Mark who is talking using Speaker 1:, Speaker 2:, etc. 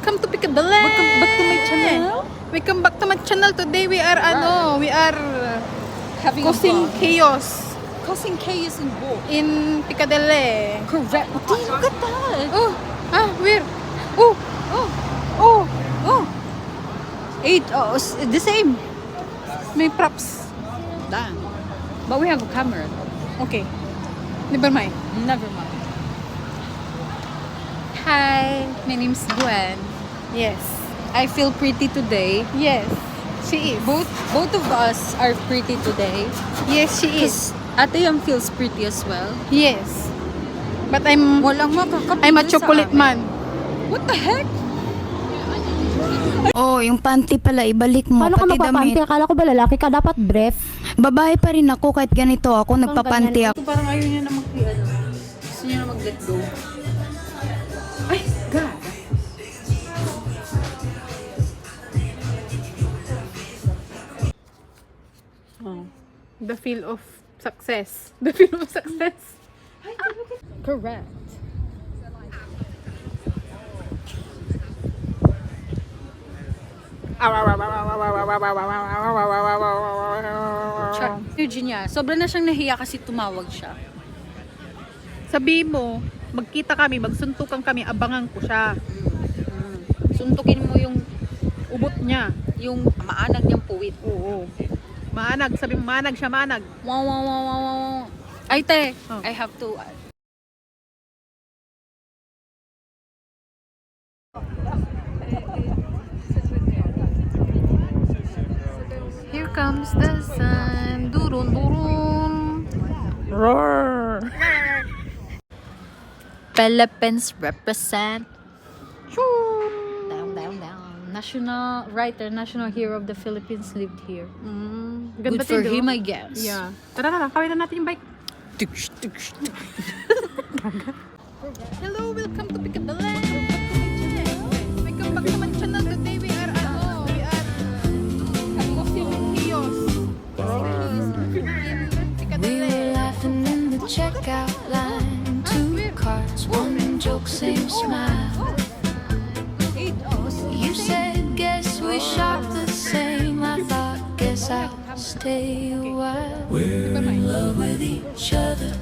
Speaker 1: welcome to Piccadilly.
Speaker 2: Welcome back to my channel.
Speaker 1: Welcome back to my channel. Today we are
Speaker 2: Having
Speaker 1: causing chaos
Speaker 2: causing chaos in both.
Speaker 1: in Piccadilly.
Speaker 2: Correct. Look at that.
Speaker 1: Oh, where? Oh, oh,
Speaker 2: Oh. The same.
Speaker 1: may props.
Speaker 2: Damn. But we have a camera.
Speaker 1: Okay, never mind.
Speaker 2: Never mind.
Speaker 1: Hi.
Speaker 2: My name's Gwen.
Speaker 1: Yes,
Speaker 2: I feel pretty today.
Speaker 1: yes, she is.
Speaker 2: Both of us are pretty today.
Speaker 1: Yes, she is.
Speaker 2: Because Ate Yam feels pretty as well.
Speaker 1: Yes, but I'm
Speaker 2: I'm
Speaker 1: a chocolate man.
Speaker 2: What the heck?
Speaker 3: Oh, yung panty pala, ibalik mo.
Speaker 4: Paano ka
Speaker 3: Pati
Speaker 4: magpapanty?
Speaker 3: damit.
Speaker 4: Akala ko ba lalaki ka? Dapat brief.
Speaker 3: Babae pa rin ako kahit ganito ako. Nagpapanty ako.
Speaker 2: Parang ayaw niya na gusto niya na mag-let go. Ay, God.
Speaker 1: The feel of success. The feel of success.
Speaker 2: Correct. Eugenia, sobra na siyang nahiya kasi tumawag siya.
Speaker 1: Sabi mo, magkita kami, magsuntukan kami, abangan ko siya.
Speaker 2: Suntukin mo yung
Speaker 1: Ubot niya.
Speaker 2: maanag niyang puwit.
Speaker 1: Oo. Maanag, sabi mo maanag siya, maanag.
Speaker 2: Wow, wow, wow, wow, wow. Ay, te,
Speaker 1: Oh.
Speaker 2: I have to...
Speaker 1: Here comes the sun. Durun, durun. Roar.
Speaker 2: Philippines represent. Down, down, down. National writer, national hero of the Philippines lived here.
Speaker 1: Ganda
Speaker 2: Good for
Speaker 1: din,
Speaker 2: him,
Speaker 1: no?
Speaker 2: I guess.
Speaker 1: Yeah. Tara, kawin na natin yung bike. Hello, welcome to Piccadilly. Welcome back to my channel. Today we are causing chaos.
Speaker 5: We
Speaker 1: Piccadilly.
Speaker 5: were laughing in the checkout line. Two cards, one joke, same smile. You said, guess we shop the same. I thought, guess I'll stay a while. We're in love with each other.